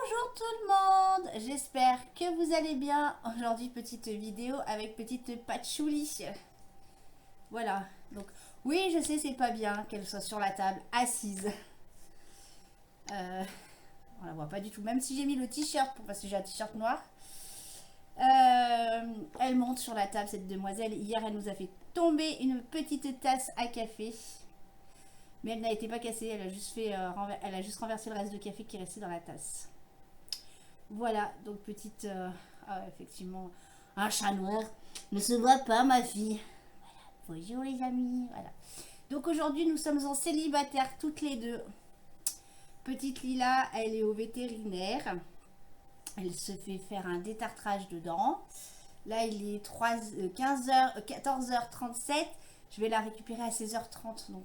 Bonjour tout le monde, j'espère que vous allez bien. Aujourd'hui petite vidéo avec petite patchouli. Voilà, donc oui je sais c'est pas bien qu'elle soit sur la table assise. On la voit pas du tout, même si j'ai mis le t-shirt parce que j'ai un t-shirt noir. Elle monte sur la table cette demoiselle. Hier elle nous a fait tomber une petite tasse à café. Mais elle n'a été pas cassée, elle a juste renversé le reste de café qui restait dans la tasse. Voilà, donc petite... effectivement, un chat noir ne se voit pas, ma fille. Voilà. Bonjour les amis, voilà. Donc aujourd'hui, nous sommes en célibataire toutes les deux. Petite Lila, elle est au vétérinaire. Elle se fait faire un détartrage de dents. Là, il est 14h37. Je vais la récupérer à 16h30. Donc,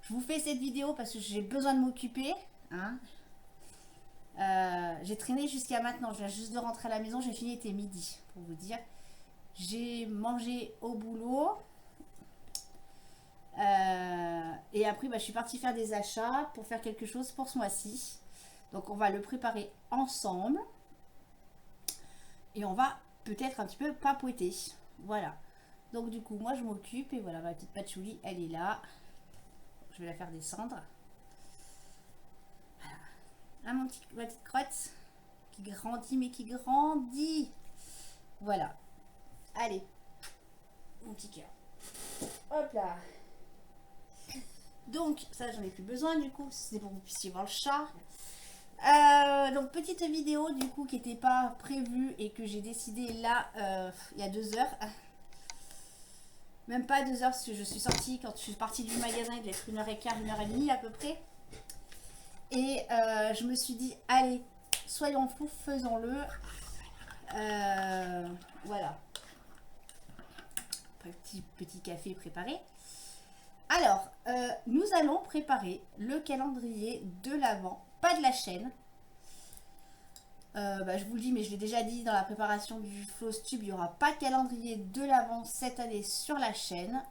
je vous fais cette vidéo parce que j'ai besoin de m'occuper. Hein. J'ai traîné jusqu'à maintenant. Je viens juste de rentrer à la maison. J'ai fini, il était midi, pour vous dire. J'ai mangé au boulot. Et après, je suis partie faire des achats pour faire quelque chose pour ce mois-ci. Donc, on va le préparer ensemble. Et on va peut-être un petit peu papoter. Voilà. Donc, du coup, moi, je m'occupe. Et voilà, ma petite patchouli, elle est là. Je vais la faire descendre. Ah, ma petite crotte qui grandit, mais qui grandit. Voilà. Allez. Mon petit cœur. Hop là. Donc, ça, j'en ai plus besoin, du coup. C'est pour que vous puissiez voir le chat. Donc, petite vidéo, du coup, qui n'était pas prévue et que j'ai décidé là, il y a 2 heures. Même pas 2 heures, parce que je suis sortie quand je suis partie du magasin, il devait être 1h15, 1h30 à peu près. Et je me suis dit, allez, soyons fous, faisons-le. Voilà. Petit café préparé. Alors, nous allons préparer le calendrier de l'Avent, pas de la chaîne. Je vous le dis, mais je l'ai déjà dit dans la préparation du Floss Tube, il n'y aura pas de calendrier de l'Avent cette année sur la chaîne.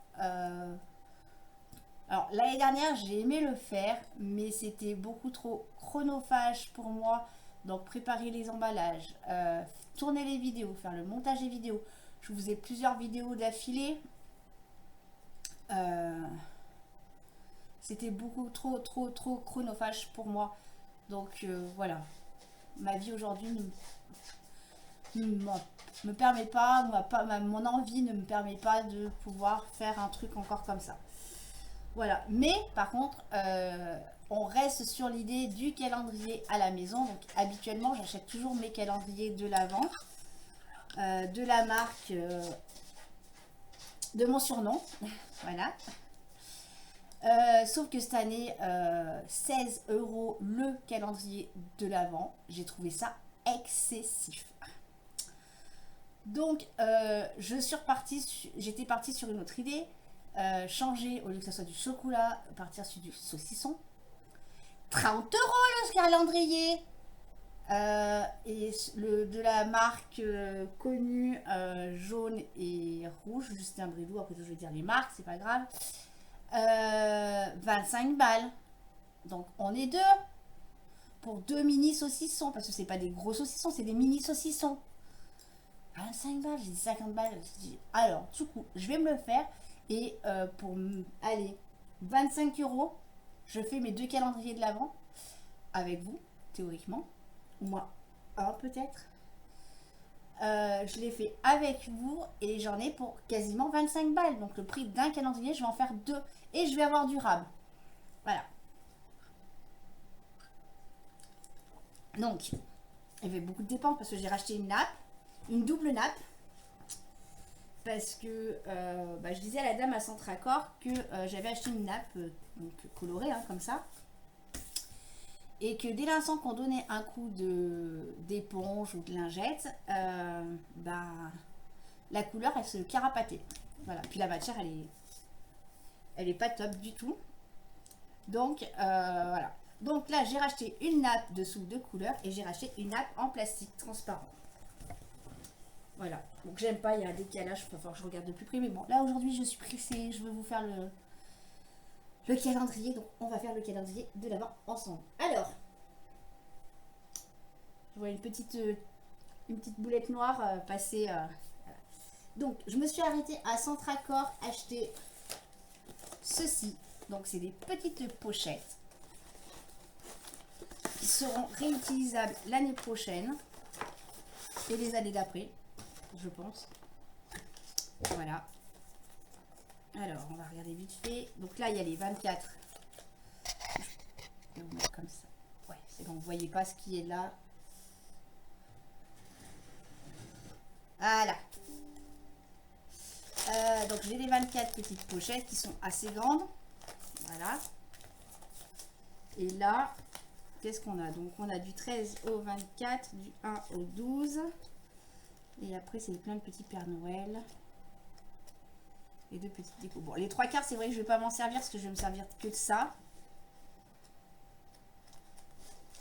Alors, l'année dernière, j'ai aimé le faire, mais c'était beaucoup trop chronophage pour moi. Donc, préparer les emballages, tourner les vidéos, faire le montage des vidéos. Je vous ai plusieurs vidéos d'affilée. C'était beaucoup trop chronophage pour moi. Donc, voilà. Ma vie aujourd'hui me permet pas, mon envie ne me permet pas de pouvoir faire un truc encore comme ça. Voilà, mais par contre, on reste sur l'idée du calendrier à la maison. Donc habituellement, j'achète toujours mes calendriers de l'Avent, de la marque de mon surnom. Voilà. Sauf que cette année, 16 € le calendrier de l'Avent. J'ai trouvé ça excessif. Donc, j'étais partie sur une autre idée. Changer, au lieu que ce soit du chocolat, partir sur du saucisson. 30 € le calendrier. Et de la marque connue jaune et rouge, Justin Bridou, après je vais dire les marques, c'est pas grave. 25 balles. Donc on est deux pour 2 mini saucissons, parce que c'est pas des gros saucissons, c'est des mini saucissons. 25 balles, j'ai dit 50 balles. J'ai dit, alors, du coup, je vais me le faire. Et aller 25 €, je fais mes 2 calendriers de l'Avent avec vous, théoriquement. Ou moi, un peut-être. Je l'ai fait avec vous et j'en ai pour quasiment 25 balles. Donc le prix d'un calendrier, je vais en faire 2. Et je vais avoir du rab. Voilà. Donc, il y avait beaucoup de dépenses parce que j'ai racheté une nappe. Une double nappe. Parce que je disais à la dame à Centracor que j'avais acheté une nappe donc colorée comme ça, et que dès l'instant qu'on donnait un coup d'éponge ou de lingette, la couleur elle se carapatait. Voilà. Puis la matière elle est pas top du tout. Donc voilà. Donc là j'ai racheté une nappe dessous de couleur et j'ai racheté une nappe en plastique transparent. Voilà, donc j'aime pas, il y a un décalage, il va falloir que je regarde de plus près, mais bon, là aujourd'hui je suis pressée, je veux vous faire le calendrier, donc on va faire le calendrier de l'Avent ensemble. Alors, Je vois une petite boulette noire passer. Voilà. Donc, je me suis arrêtée à Centracor acheter ceci. Donc, c'est des petites pochettes qui seront réutilisables l'année prochaine et les années d'après, je pense. Voilà. Alors, on va regarder vite fait. Donc là, il y a les 24. Je vais vous mettre comme ça. Ouais, c'est bon, vous voyez pas ce qui est là. Voilà. Donc j'ai les 24 petites pochettes qui sont assez grandes. Voilà. Et là, qu'est-ce qu'on a? Donc on a du 13 au 24, du 1 au 12. Et après, c'est plein de petits Pères Noël. Et deux petites décos. Bon, les 3/4, c'est vrai que je vais pas m'en servir parce que je vais me servir que de ça.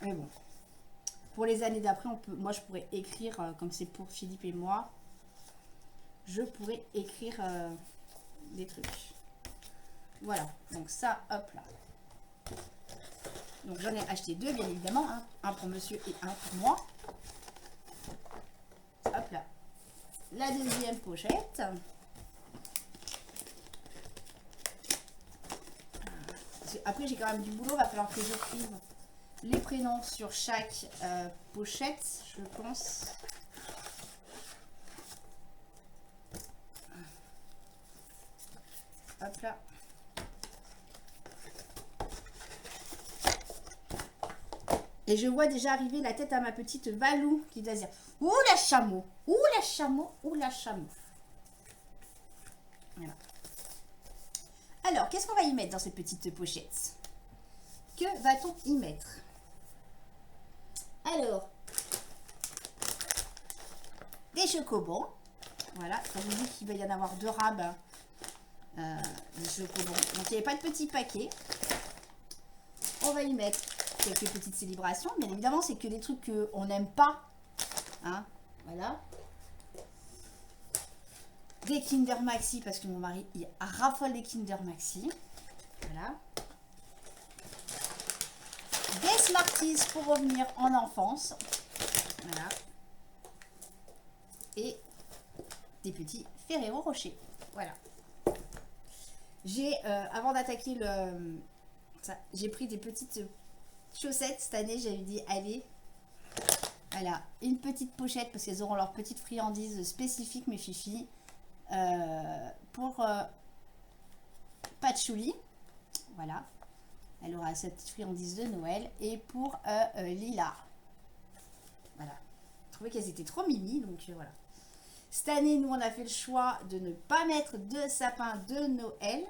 Mais bon. Pour les années d'après, moi je pourrais écrire, comme c'est pour Philippe et moi, je pourrais écrire des trucs. Voilà, donc ça, hop là. Donc j'en ai acheté deux, bien évidemment, hein. Un pour monsieur et un pour moi. Hop là. La deuxième pochette. Après, j'ai quand même du boulot, il va falloir que j'écrive les prénoms sur chaque pochette, je pense. Hop là. Et je vois déjà arriver la tête à ma petite Valou qui doit dire « Ouh la chameau, ouh la chameau, ouh la chameau ». Voilà. Alors, qu'est-ce qu'on va y mettre dans cette petite pochette? Que va-t-on y mettre? Alors, des chocobons. Voilà, quand je vous dis qu'il va y en avoir 2 rabs, des chocobons. Donc, il n'y avait pas de petits paquets. On va y mettre quelques petites célébrations. Bien évidemment, c'est que des trucs qu'on n'aime pas. Hein, voilà. Des Kinder Maxi, parce que mon mari, il raffole des Kinder Maxi. Voilà. Des Smarties pour revenir en enfance. Voilà. Et des petits Ferrero Rocher. Voilà. J'ai, avant d'attaquer j'ai pris des petites chaussettes cette année. J'avais dit, allez, voilà, une petite pochette parce qu'elles auront leurs petites friandises spécifiques, mes fifis. Pour Patchouli, voilà, elle aura sa petite friandise de Noël. Et pour Lila, voilà, je trouvais qu'elles étaient trop mimi, donc voilà. Cette année, nous on a fait le choix de ne pas mettre de sapin de Noël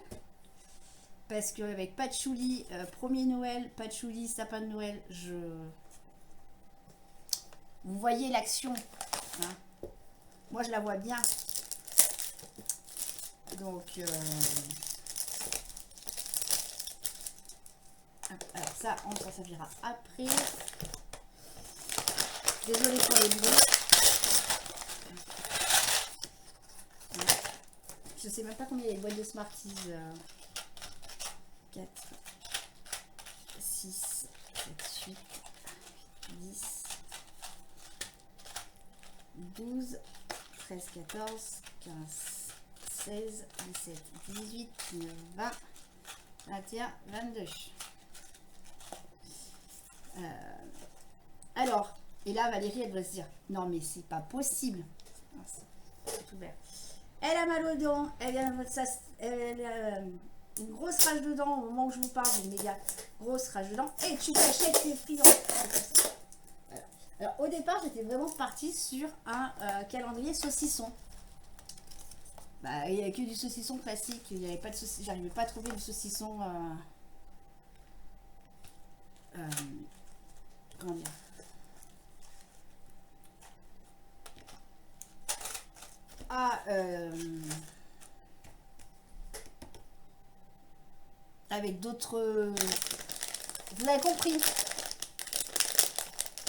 parce qu'avec Patchouli, premier Noël, Patchouli, sapin de Noël, vous voyez l'action, hein. Moi je la vois bien. Donc, alors ça, on s'en servira après. Désolée pour les bruits. Je sais même pas combien il y a les boîtes de Smarties. 4, 6, 7, 8, 10, 12, 13, 14, 15. 16, 17, 18, 19, 20, 21, 22. Alors, et là Valérie, elle doit se dire, non mais c'est pas possible. C'est ouvert. Elle a mal aux dents, elle a une grosse rage de dents au moment où je vous parle, une méga grosse rage de dents. Et tu t'achètes tes friands. Voilà. Alors au départ, j'étais vraiment partie sur un calendrier saucisson. Bah, il n'y a que du saucisson classique, il n'y avait pas de saucisson, j'arrivais pas à trouver du saucisson comment dire, avec d'autres, vous avez compris,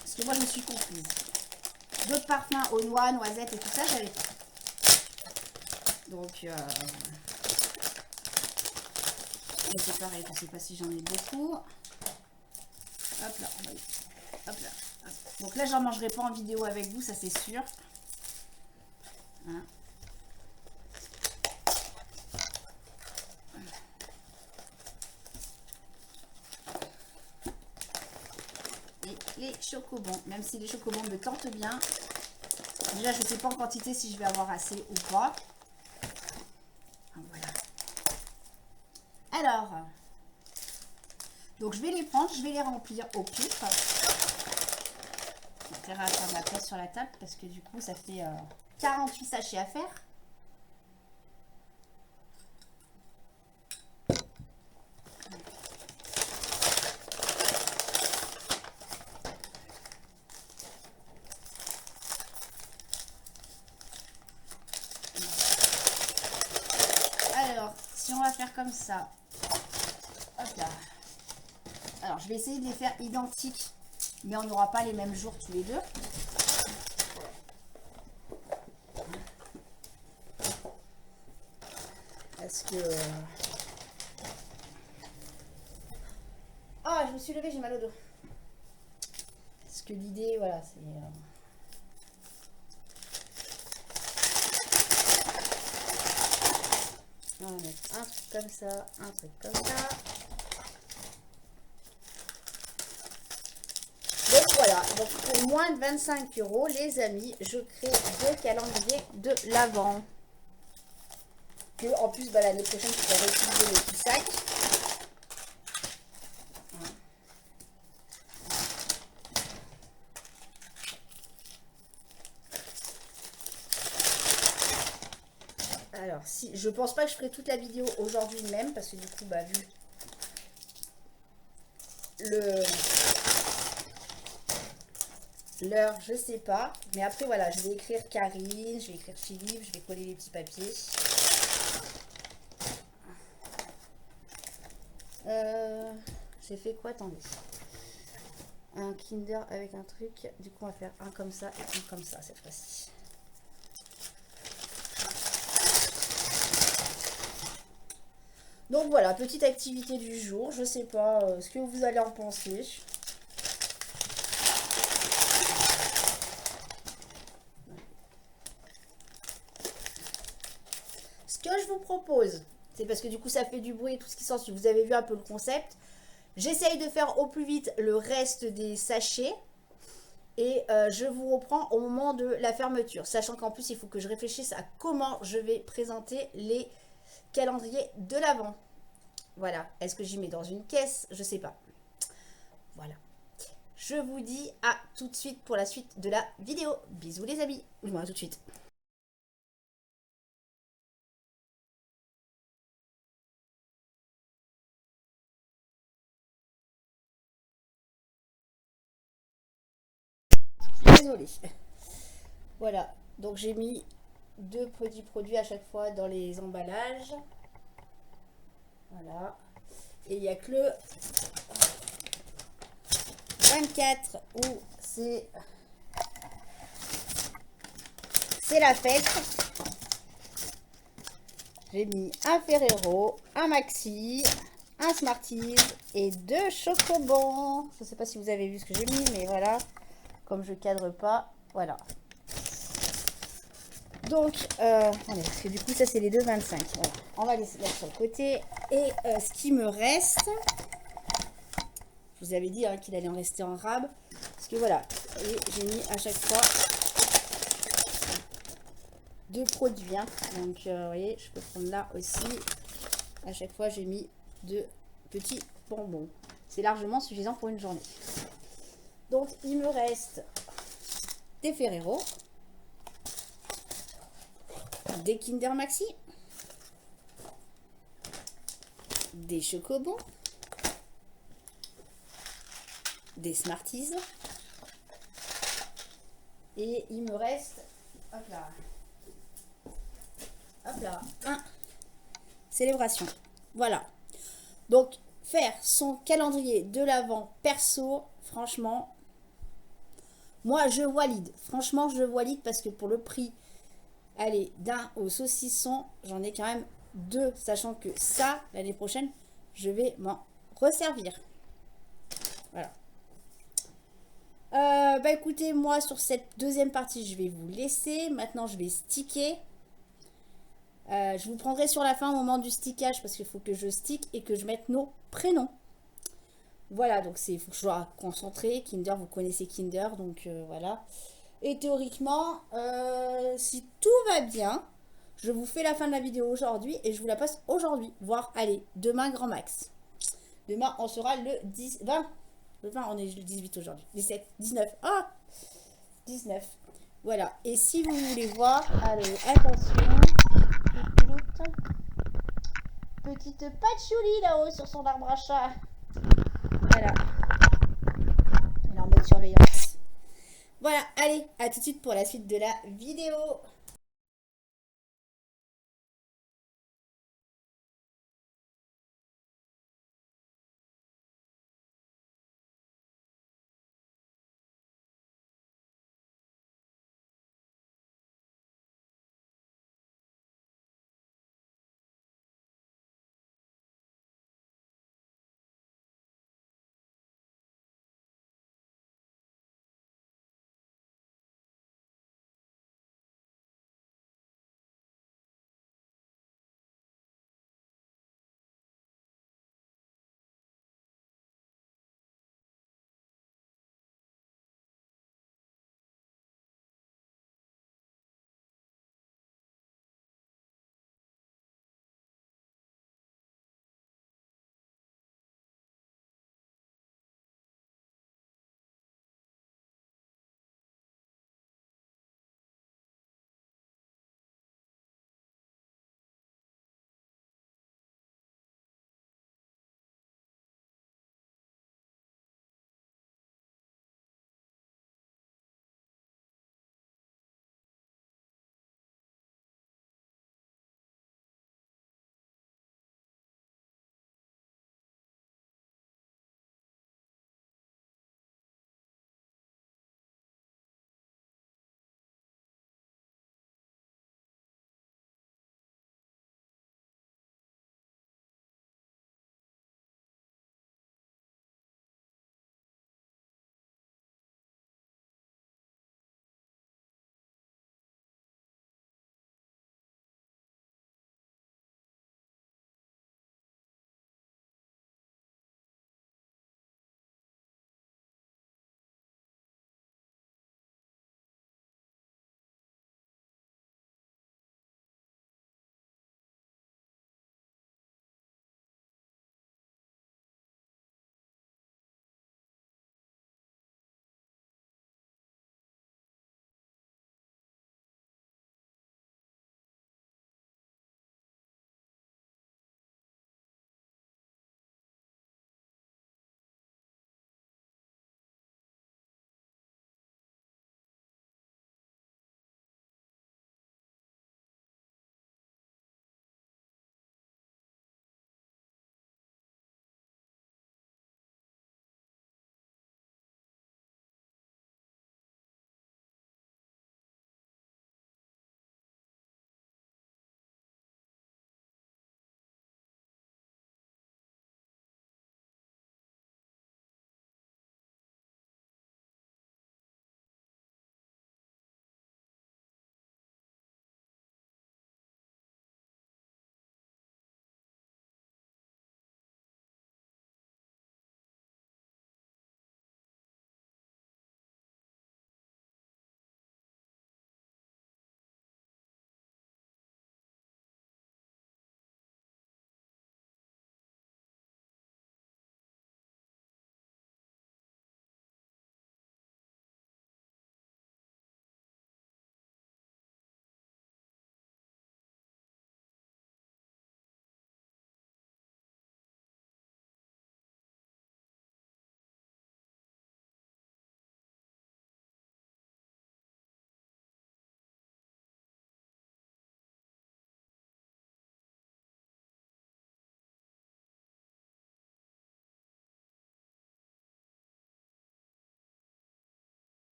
parce que moi je me suis confuse, d'autres parfums aux noix, noisettes et tout ça, j'avais pas. Donc, c'est pareil, je ne sais pas si j'en ai beaucoup. Hop là, on va y... Hop là. Hop. Donc là, j'en mangerai pas en vidéo avec vous, ça c'est sûr. Hein. Et les chocobons, même si les chocobons me tentent bien. Déjà, je ne sais pas en quantité si je vais avoir assez ou pas. Voilà. Alors, donc je vais les prendre, je vais les remplir au pif. J'ai intérêt à faire de la place sur la table parce que du coup, ça fait 48 sachets à faire. Alors, si on va faire comme ça, hop là. Alors, je vais essayer de les faire identiques, mais on n'aura pas les mêmes jours tous les deux. Parce que... Ah, je me suis levée, j'ai mal au dos. Parce que l'idée, voilà, c'est... On va mettre un truc comme ça, un truc comme ça. Donc voilà, donc pour moins de 25 €, les amis, je crée 2 calendriers de l'Avent. Que en plus, bah, l'année prochaine, je pourrai réutiliser les petits sacs. Alors, si, je pense pas que je ferai toute la vidéo aujourd'hui même, parce que du coup, bah, vu l'heure, je sais pas. Mais après, voilà, je vais écrire Karine, je vais écrire Philippe, je vais coller les petits papiers. J'ai fait quoi? Attendez. Un Kinder avec un truc. Du coup, on va faire un comme ça et un comme ça cette fois-ci. Donc voilà, petite activité du jour. Je sais pas ce que vous allez en penser. Ce que je vous propose, c'est parce que du coup ça fait du bruit et tout ce qui s'ensuit. Vous avez vu un peu le concept. J'essaye de faire au plus vite le reste des sachets. Et je vous reprends au moment de la fermeture. Sachant qu'en plus, il faut que je réfléchisse à comment je vais présenter les calendriers de l'Avent. Voilà. Est-ce que j'y mets dans une caisse? Je sais pas. Voilà. Je vous dis à tout de suite pour la suite de la vidéo. Bisous les amis. Ou à tout de suite. Désolée. Voilà. Donc j'ai mis 2 petits produits à chaque fois dans les emballages. Voilà. Et il n'y a que le 24 où c'est la fête. J'ai mis un Ferrero, un Maxi, un Smarties et 2 chocobons. Je ne sais pas si vous avez vu ce que j'ai mis, mais voilà. Comme je cadre pas, voilà. Donc, attendez, parce que du coup, ça, c'est les 2,25. Voilà. On va les mettre sur le côté. Et ce qui me reste, je vous avais dit hein, qu'il allait en rester en rab. Parce que voilà, j'ai mis à chaque fois 2 produits. Hein. Donc, vous voyez, je peux prendre là aussi. À chaque fois, j'ai mis 2 petits bonbons. C'est largement suffisant pour une journée. Donc, il me reste des Ferrero, des Kinder Maxi, des chocobons, des Smarties. Et il me reste, hop là, un célébration. Voilà. Donc, faire son calendrier de l'Avent perso, franchement, moi, je valide. Franchement, je valide parce que pour le prix, allez, d'un au saucisson, j'en ai quand même 2. Sachant que ça, l'année prochaine, je vais m'en resservir. Voilà. Bah écoutez, moi sur cette deuxième partie, je vais vous laisser. Maintenant, je vais sticker. Je vous prendrai sur la fin au moment du stickage parce qu'il faut que je stick et que je mette nos prénoms. Voilà, donc il faut que je sois concentré. Kinder, vous connaissez Kinder, donc voilà. Et théoriquement, si tout va bien, je vous fais la fin de la vidéo aujourd'hui et je vous la passe aujourd'hui. Voire, allez, demain grand max. Demain, on sera le 20. Le 20, on est le 18 aujourd'hui. 17, 19. Ah 19. Voilà. Et si vous voulez voir, allez, attention. Petite patchouli là-haut sur son arbre à chat. Voilà. Elle est en mode surveillance. Voilà, allez, à tout de suite pour la suite de la vidéo.